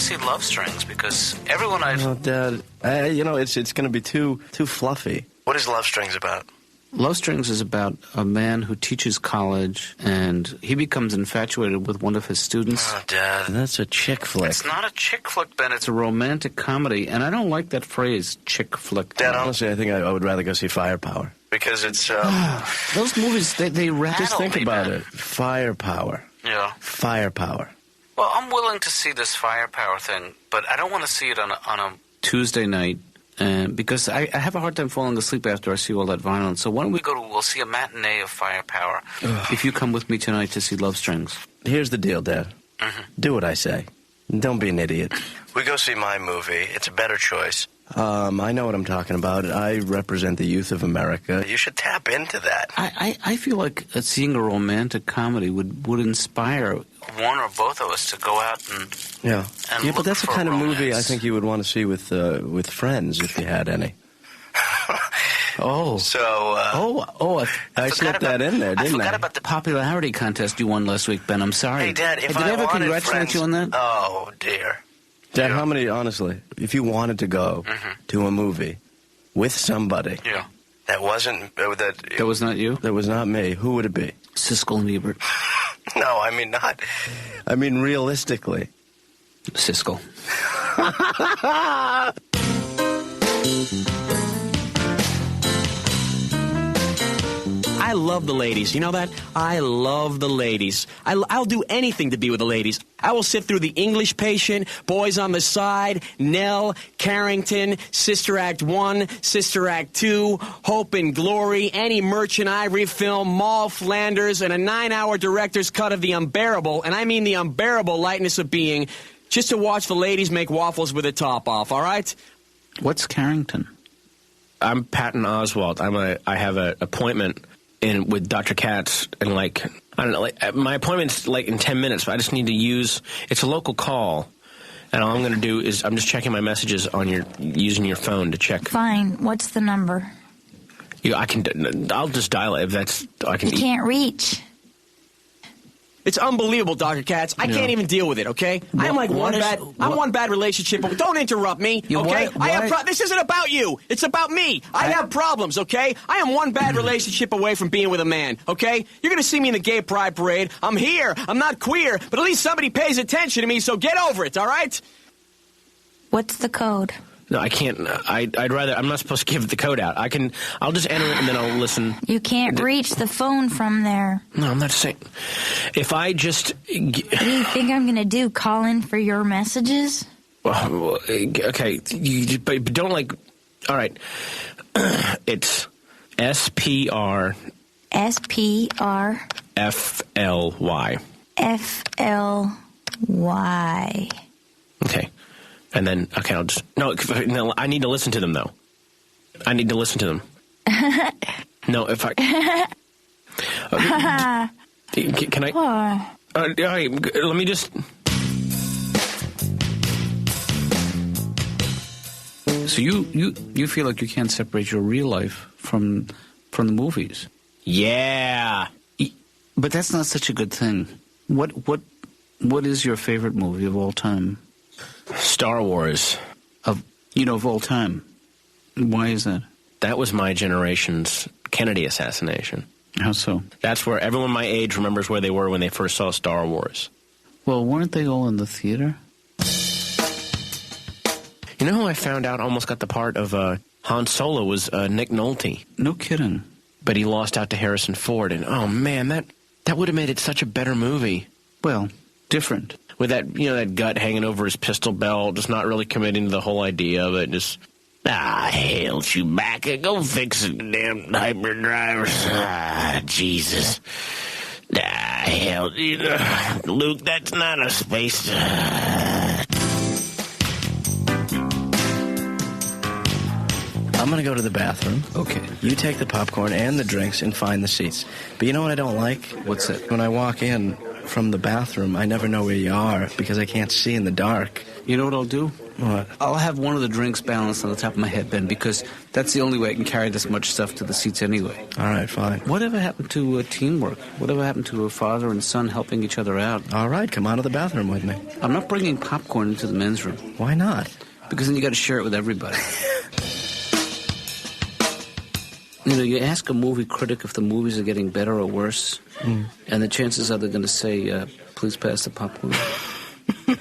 see Love Strings because everyone I've... Oh, Dad, it's going to be too fluffy. What is Love Strings about? Love Strings is about a man who teaches college, and he becomes infatuated with one of his students. Oh, Dad, that's a chick flick. It's not a chick flick, Ben. It's a romantic comedy, and I don't like that phrase, chick flick. Dad, honestly, I think I would rather go see Firepower. Because it's... Those movies, they rattle Just think me, about man. it. Firepower. Yeah. Firepower. Well, I'm willing to see this Firepower thing, but I don't want to see it on a Tuesday night. Because I have a hard time falling asleep after I see all that violence. So why don't we'll see a matinee of Firepower if you come with me tonight to see Love Strings. Here's the deal, Dad. Mm-hmm. Do what I say. Don't be an idiot. We go see my movie. It's a better choice. I know what I'm talking about. I represent the youth of America. You should tap into that. I feel like seeing a romantic comedy would inspire one or both of us to go out and but that's the kind of movie I think you would want to see with friends if you had any. Oh. So, I slipped that in there, didn't I? I forgot about the popularity contest you won last week, Ben. I'm sorry. Hey, Dad, did I ever congratulate you on that? Oh, dear. Dad, how many, honestly, if you wanted to go to a movie with somebody that wasn't... That was not you? That was not me, who would it be? Siskel and Ebert. No, I mean not. I mean realistically. Siskel. I love the ladies. You know that? I love the ladies. I'll do anything to be with the ladies. I will sit through The English Patient, Boys on the Side, Nell, Carrington, Sister Act 1, Sister Act 2, Hope and Glory, any Merchant Ivory film, Moll Flanders, and a 9-hour director's cut of The Unbearable, and I mean the unbearable lightness of being, just to watch the ladies make waffles with the top off, all right? What's Carrington? I'm Patton Oswalt. I have an appointment with Dr. Katz, and I don't know, my appointment's in 10 minutes, but I just need to use, it's a local call, and all I'm going to do is I'm just checking my messages on using your phone to check. Fine. What's the number? I'll just dial it if I can. You can't reach. It's unbelievable, Dr. Katz. I can't even deal with it, okay? I'm one bad relationship, but don't interrupt me, okay? This isn't about you. It's about me. I have problems, okay? I am one bad relationship away from being with a man, okay? You're going to see me in the gay pride parade. I'm here. I'm not queer, but at least somebody pays attention to me, so get over it, all right? What's the code? No, I can't. I'd rather. I'm not supposed to give the code out. I'll just enter it and then I'll listen. You can't reach the phone from there. No, I'm not saying. If I just. What do you think I'm going to do? Call in for your messages? Well, okay. But don't All right. It's SPR. SPR. FLY. FLY. Okay. And then, okay, I'll just... No, I need to listen to them, though. I need to listen to them. No, if I... Can I... all right, let me just... So you feel like you can't separate your real life from the movies? Yeah. But that's not such a good thing. What is your favorite movie of all time? Star Wars. Of all time. Why is that? That was my generation's Kennedy assassination. How so? That's where everyone my age remembers where they were when they first saw Star Wars. Well, weren't they all in the theater? You know who I found out almost got the part of Han Solo was Nick Nolte. No kidding. But he lost out to Harrison Ford, and oh man, that would have made it such a better movie. Well, different. With that, that gut hanging over his pistol belt, just not really committing to the whole idea of it, just, hell, Chewbacca, go fix the damn hyperdrive. Jesus. Hell, Luke, that's not a space. I'm going to go to the bathroom. Okay. You take the popcorn and the drinks and find the seats. But you know what I don't like? What's that? When I walk in from the bathroom, I never know where you are because I can't see in the dark. You know what I'll do? What? I'll have one of the drinks balanced on the top of my headband because that's the only way I can carry this much stuff to the seats anyway. All right, fine. Whatever happened to teamwork? Whatever happened to a father and son helping each other out? All right, come out of the bathroom with me. I'm not bringing popcorn into the men's room. Why not? Because then you got to share it with everybody. You ask a movie critic if the movies are getting better or worse, and the chances are they're going to say, please pass the popcorn.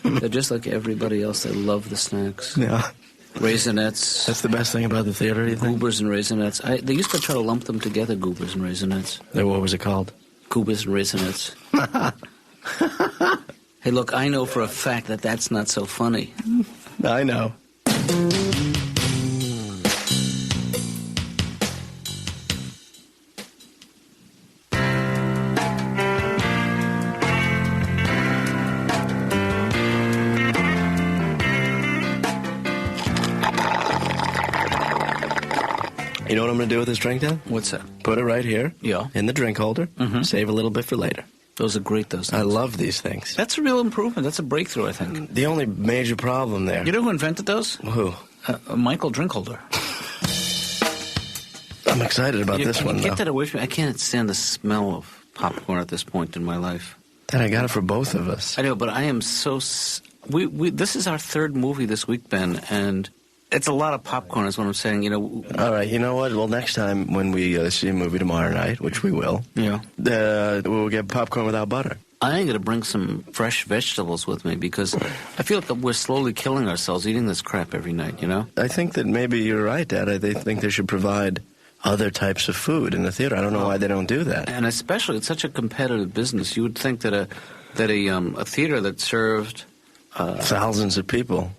They're just like everybody else. They love the snacks. Yeah. Raisinets. That's the best thing about the theater, you think? Goobers and Raisinets. They used to try to lump them together, Goobers and Raisinets. What was it called? Goobers and Raisinets. Hey, look, I know for a fact that that's not so funny. I know. You know what I'm going to do with this drink, Dan? What's that? Put it right here. Yeah. In the drink holder. Mhm. Save a little bit for later. Those are great, those things. I love these things. That's a real improvement. That's a breakthrough, I think. The only major problem there. You know who invented those? Who? Michael Drinkholder. I'm excited about this one, Get though. that away from me. I can't stand the smell of popcorn at this point in my life. Dan, I got it for both of us. I know, but I am so... This is our third movie this week, Ben, and it's a lot of popcorn is what I'm saying. All right, you know what? Well, next time when we see a movie tomorrow night, which we will, we'll get popcorn without butter. I am going to bring some fresh vegetables with me because I feel like we're slowly killing ourselves eating this crap every night, I think that maybe you're right, Dad. I think they should provide other types of food in the theater. I don't know why they don't do that. And especially, it's such a competitive business. You would think that a theater that served... thousands of people.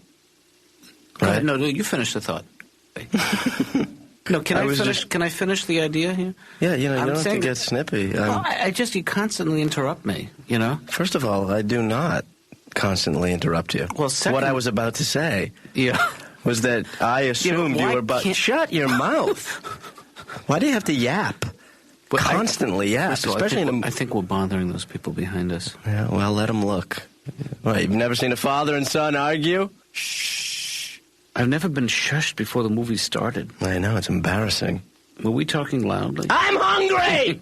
Right? No, you finish the thought. No, can I finish? Can I finish the idea here? Yeah, you don't have to get snippy. You constantly interrupt me. First of all, I do not constantly interrupt you. Well, second, what I was about to say, was that I assumed you were about. Shut your mouth! Why do you have to yap? Constantly yap, especially I think we're bothering those people behind us. Yeah, well, let them look. What, you've never seen a father and son argue? Shh. I've never been shushed before the movie started. I know, it's embarrassing. Were we talking loudly? I'm hungry!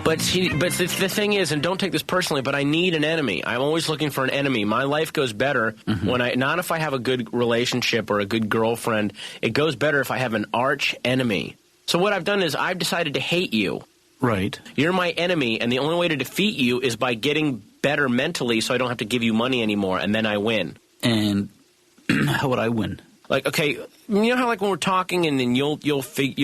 But the thing is, and don't take this personally, but I need an enemy. I'm always looking for an enemy. My life goes better when not if I have a good relationship or a good girlfriend. It goes better if I have an arch enemy. So what I've done is I've decided to hate you. Right. You're my enemy, and the only way to defeat you is by getting better mentally so I don't have to give you money anymore, and then I win. And how would I win? Like, okay, you know how like when we're talking and then you'll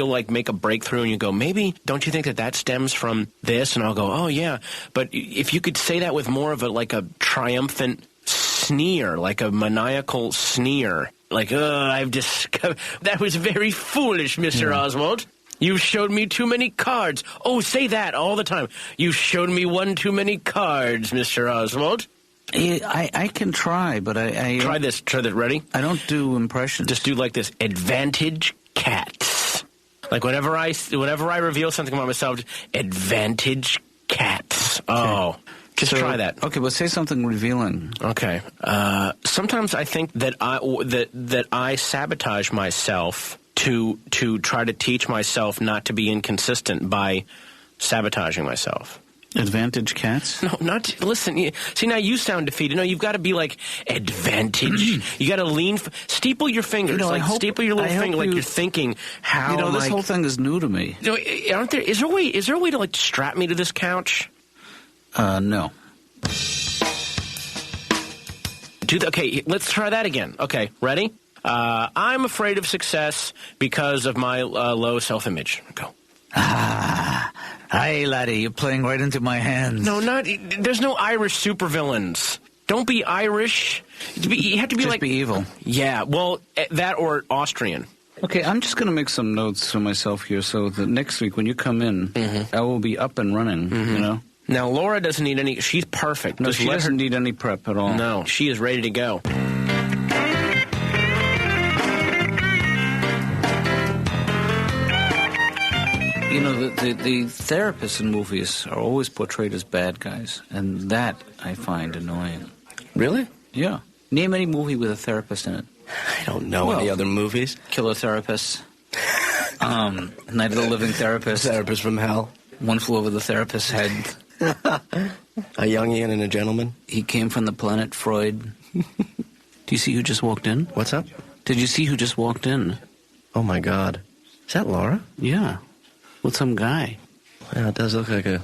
like make a breakthrough and you go, maybe don't you think that stems from this? And I'll go, oh yeah. But if you could say that with more of a triumphant sneer, like a maniacal sneer, like, I've discovered that was very foolish, Mr. Oswalt. You showed me too many cards. Oh, say that all the time. You showed me one too many cards, Mr. Oswalt. I can try, but I try this. Ready? I don't do impressions. Just do like this. Advantage Katz. Like whenever I reveal something about myself, advantage Katz. Oh, just try that. Okay, but say something revealing. Okay. Sometimes I think that I sabotage myself to try to teach myself not to be inconsistent by sabotaging myself. Advantage Katz? No, not... Listen, see, now you sound defeated. No, you've got to be like, advantage. You got to lean... Steeple your fingers. Steeple your little finger like you're thinking, how this whole thing is new to me. Is there a way to, like, strap me to this couch? No. Okay, let's try that again. Okay, ready? I'm afraid of success because of my low self-image. Go. Hi, laddie, you're playing right into my hands. No, there's no Irish supervillains. Don't be Irish. You have to be just be evil. Yeah, well, that or Austrian. Okay, I'm just going to make some notes for myself here so that next week when you come in, I will be up and running, Now, Laura doesn't need any... She's perfect. No, she doesn't need any prep at all. No, she is ready to go. You know, the therapists in movies are always portrayed as bad guys, and that I find annoying. Really? Yeah. Name any movie with a therapist in it. I don't know any other movies. Killer Therapist. Night of the Living Therapist. Therapist from Hell. One Flew Over the Therapist's Head. A Jungian and a Gentleman. He Came from the Planet Freud. Do you see who just walked in? What's up? Did you see who just walked in? Oh, my God. Is that Laura? Yeah. With some guy. Yeah, it does look like a...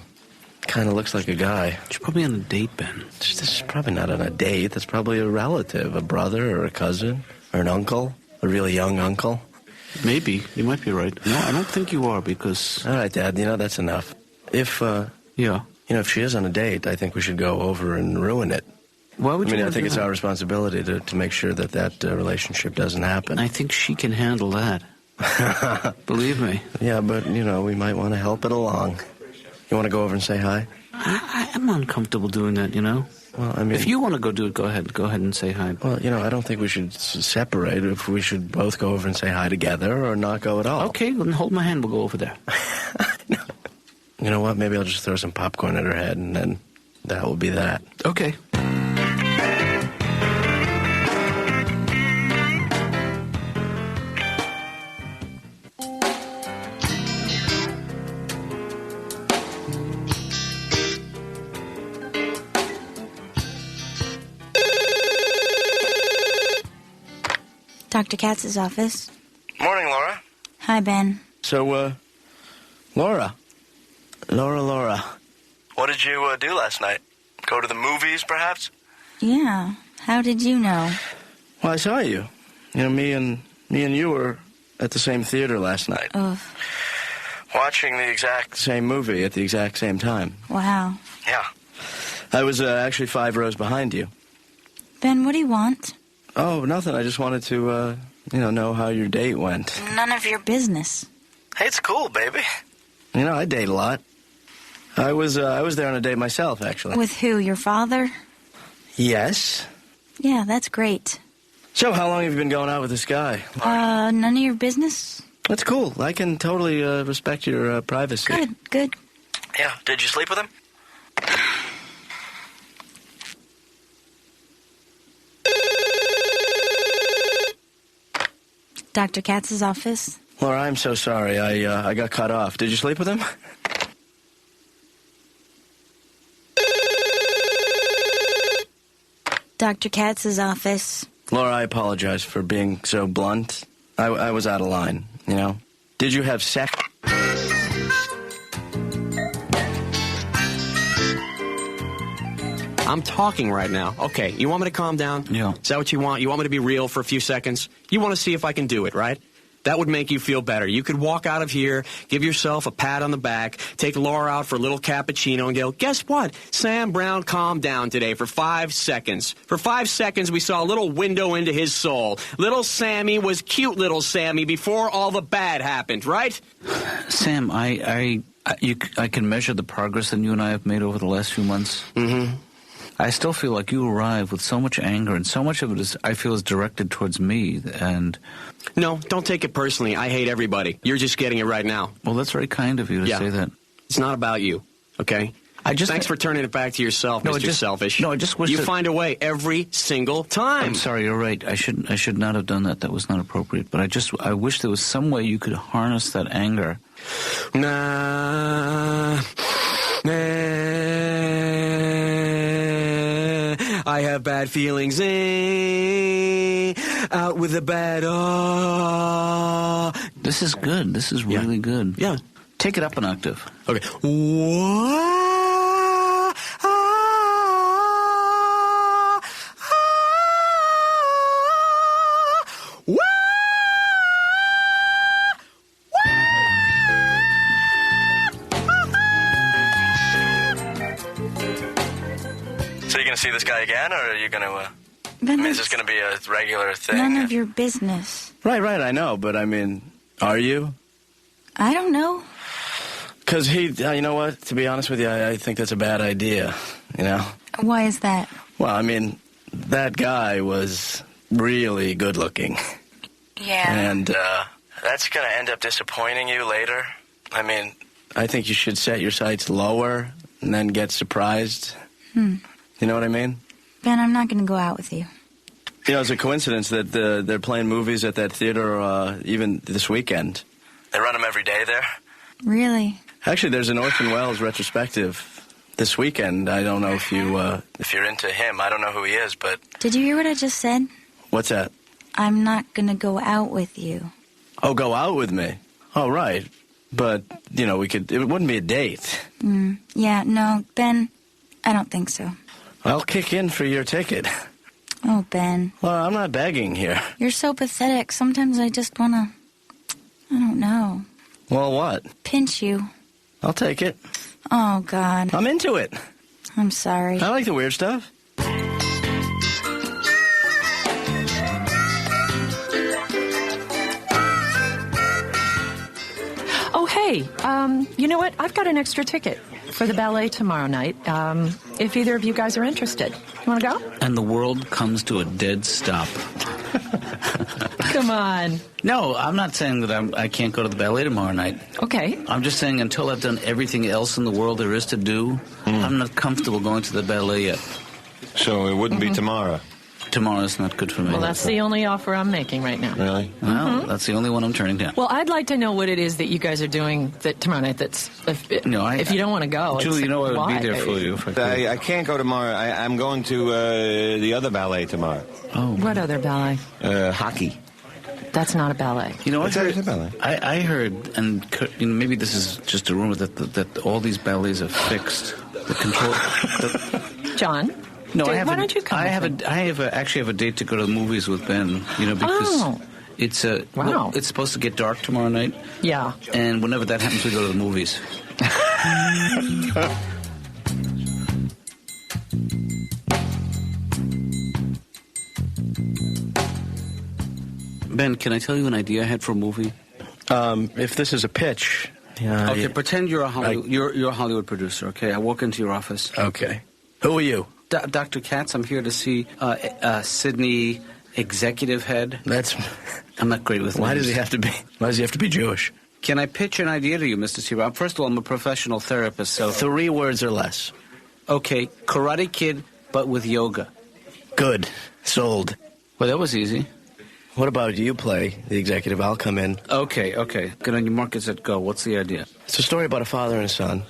Kind of looks like a guy. She's probably on a date, Ben. This is probably not on a date. That's probably a relative, a brother or a cousin or an uncle, a really young uncle. Maybe. You might be right. No, I don't think you are because... All right, Dad, that's enough. If, Yeah. if she is on a date, I think we should go over and ruin it. Why would you I want to think do it's that? our responsibility to make sure that relationship doesn't happen. I think she can handle that. Believe me. Yeah, but, we might want to help it along. You want to go over and say hi? I'm uncomfortable doing that, Well, I mean... If you want to go do it, go ahead. Go ahead and say hi. Well, I don't think we should separate. If we should both go over and say hi together or not go at all. Okay, then hold my hand. We'll go over there. No. You know what? Maybe I'll just throw some popcorn at her head, and then that will be that. Okay. Dr. Katz's office. Morning, Laura. Hi, Ben. So, Laura. What did you do last night? Go to the movies, perhaps? Yeah. How did you know? Well, I saw you. Me and you were at the same theater last night. Ugh. Watching the exact same movie at the exact same time. Wow. Yeah. I was actually 5 rows behind you. Ben, what do you want? Oh, nothing. I just wanted to, know how your date went. None of your business. Hey, it's cool, baby. I date a lot. I was there on a date myself, actually. With who? Your father? Yes. Yeah, that's great. So, how long have you been going out with this guy? None of your business? That's cool. I can totally respect your privacy. Good. Yeah. Did you sleep with him? Dr. Katz's office. Laura, I'm so sorry. I got cut off. Did you sleep with him? Dr. Katz's office. Laura, I apologize for being so blunt. I was out of line, Did you have sex? I'm talking right now. Okay, you want me to calm down? Yeah. Is that what you want? You want me to be real for a few seconds? You want to see if I can do it, right? That would make you feel better. You could walk out of here, give yourself a pat on the back, take Laura out for a little cappuccino and go, guess what? Sam Brown calmed down today for 5 seconds. For 5 seconds, we saw a little window into his soul. Little Sammy was cute little Sammy before all the bad happened, right? Sam, I can measure the progress that you and I have made over the last few months. Mm-hmm. I still feel like you arrive with so much anger, and so much of it is, I feel, is directed towards me, and... No, don't take it personally. I hate everybody. You're just getting it right now. Well, that's very kind of you to say that. It's not about you, okay? Thanks for turning it back to yourself, Mr. Selfish. No, I just wish you find a way every single time. I'm sorry, you're right. I should not have done that. That was not appropriate. But I wish there was some way you could harness that anger. I have bad feelings. Out with the bad. This is good. This is really good. Yeah. Take it up an octave. Okay. So you going to see this guy again, or are you going to... is this going to be a regular thing? None of your business. Right, I know, but I mean, are you? I don't know. Because you know what, to be honest with you, I think that's a bad idea, Why is that? Well, I mean, that guy was really good looking. Yeah. And that's going to end up disappointing you later. I mean, I think you should set your sights lower and then get surprised. You know what I mean? Ben, I'm not going to go out with you. You know, it's a coincidence that they're playing movies at that theater even this weekend. They run them every day there. Really? Actually, there's an Orson Welles retrospective this weekend. I don't know if you're into him. I don't know who he is, but... Did you hear what I just said? What's that? I'm not going to go out with you. Oh, go out with me? Oh, right. But, you know, it wouldn't be a date. Yeah, no, Ben, I don't think so. I'll kick in for your ticket. Oh, Ben. Well, I'm not begging here. You're so pathetic. Sometimes I just want to, I don't know, Well, what? pinch you. I'll take it. Oh, God. I'm into it. I'm sorry. I like the weird stuff. Oh, hey, you know what? I've got an extra ticket for the ballet tomorrow night, if either of you guys are interested. You want to go? And the world comes to a dead stop. Come on. No, I'm not saying that I can't go to the ballet tomorrow night. Okay. I'm just saying until I've done everything else in the world there is to do, I'm not comfortable going to the ballet yet. So it wouldn't be tomorrow? Tomorrow's not good for me. Well, that's the only offer I'm making right now. Really? Well, that's the only one I'm turning down. Well, I'd like to know what it is that you guys are doing tomorrow night that's... If you don't want to go... Julie, you know I would why? be there for you. If I could. I can't go tomorrow. I'm going to the other ballet tomorrow. Oh. What other ballet? Hockey. That's not a ballet. You know, What's that ballet? I heard, and you know, maybe this is just a rumor, that all these ballets are fixed. The control... John? No, Dave, why don't you come? I actually have a date to go to the movies with Ben. You know, because it's wow. It's supposed to get dark tomorrow night. Yeah. And whenever that happens, we go to the movies. Ben, can I tell you an idea I had for a movie? If this is a pitch... Okay, pretend you're a Hollywood producer, okay? I walk into your office. Okay. Who are you? Dr. Katz, I'm here to see Sydney executive head. I'm not great with Why names. does he have to be Jewish? Can I pitch an idea to you, Mr. T. First of all, I'm a professional therapist, so... 3 words or less. Okay, Karate Kid, but with yoga. Good. Sold. Well, that was easy. What about you play the executive? I'll come in. Okay. Good on your markets at go. What's the idea? It's a story about a father and a son.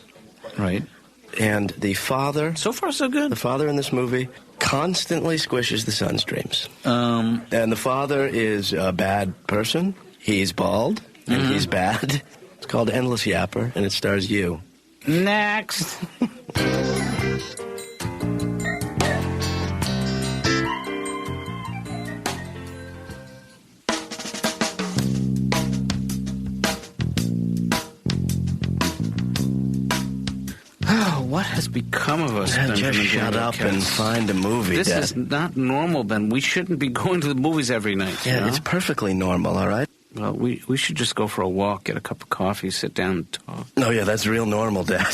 Right. And the father... So far, so good. The father in this movie constantly squishes the son's dreams. And the father is a bad person. He's bald, and he's bad. It's called Endless Yapper, and it stars you. Next. What has become of us, Ben? Just shut up and find a movie, This Dad. is not normal, Ben. We shouldn't be going to the movies every night. Yeah, you know? it's perfectly normal, all right? Well, we should just go for a walk, get a cup of coffee, sit down and talk. No, yeah, that's real normal, Dad.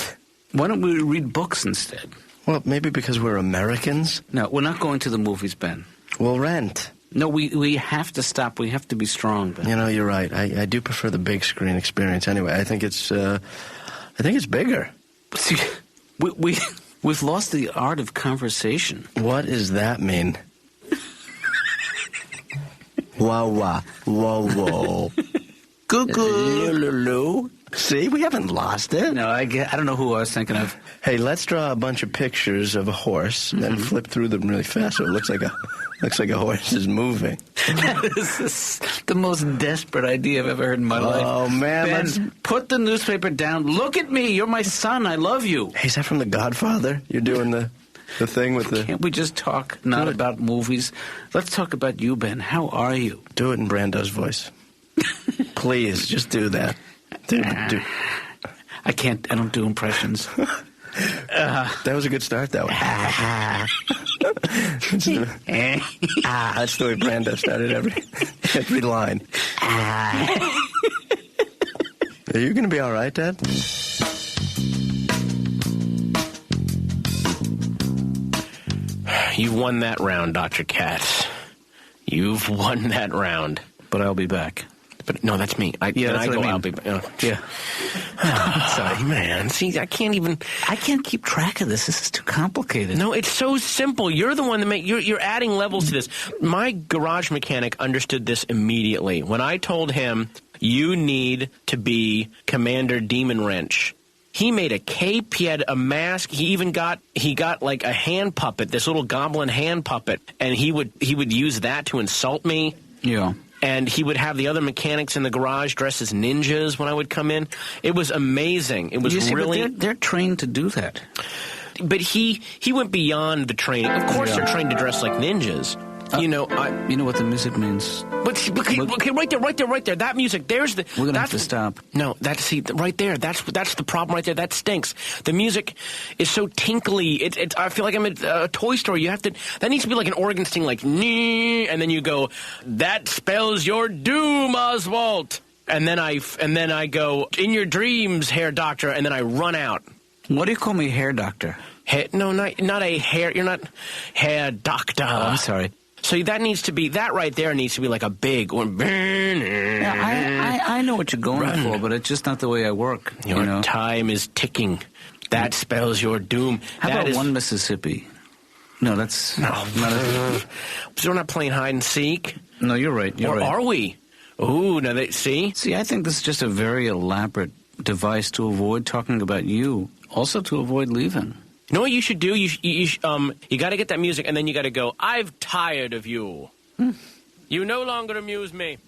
Why don't we read books instead? Well, maybe because we're Americans. No, we're not going to the movies, Ben. We'll rent. No, we have to stop. We have to be strong, Ben. You know, you're right. I do prefer the big screen experience anyway. I think it's bigger. See, we've lost the art of conversation. What does that mean? Wah, wah, whoa, whoa. Cuckoo. Lulu. See, we haven't lost it. No, I don't know who I was thinking of. Hey, let's draw a bunch of pictures of a horse and then flip through them really fast so it looks like a horse is moving. This is the most desperate idea I've ever heard in my life. Oh, man. Ben, put the newspaper down. Look at me. You're my son. I love you. Hey, is that from The Godfather? You're doing the thing with the... Can't we just talk not about movies? Let's talk about you, Ben. How are you? Do it in Brando's voice. Please, just do that. Do. I can't. I don't do impressions. That was a good start, though. That's the way Brando started every line. Are you going to be all right, Dad? You've won that round, Dr. Katz. You've won that round. But I'll be back. But no, that's me. Yeah, that's I what go I mean. out. Yeah. Sorry, man. See, I can't keep track of this. This is too complicated. No, it's so simple. You're the one that you're adding levels to this. My garage mechanic understood this immediately. When I told him, you need to be Commander Demon Wrench, he made a cape, he had a mask, he got like a hand puppet, this little goblin hand puppet, and he would use that to insult me. Yeah. And he would have the other mechanics in the garage dressed as ninjas when I would come in. It was amazing. It was really... But they're trained to do that. But he went beyond the training. Of course they're trained to dress like ninjas. You know what the music means. But okay, right there. That music. There's the. We're gonna have to stop. No, right there. That's the problem right there. That stinks. The music is so tinkly. I feel like I'm at a toy store. That needs to be like an organ sting, like and then you go, that spells your doom, Oswalt. And then I go, in your dreams, hair doctor. And then I run out. What do you call me, hair doctor? No, not a hair. You're not hair doctor. Oh, I'm sorry. So that right there needs to be like a big one. Yeah, I know what you're going for, but it's just not the way I work. Your time is ticking. That spells your doom. How about one Mississippi? No, that's not So we're not playing hide and seek? No, you're right. Or are we? Ooh, now see? See, I think this is just a very elaborate device to avoid talking about you. Also to avoid leaving. You know what you should do? You got to get that music, and then you got to go, I've tired of you. You no longer amuse me.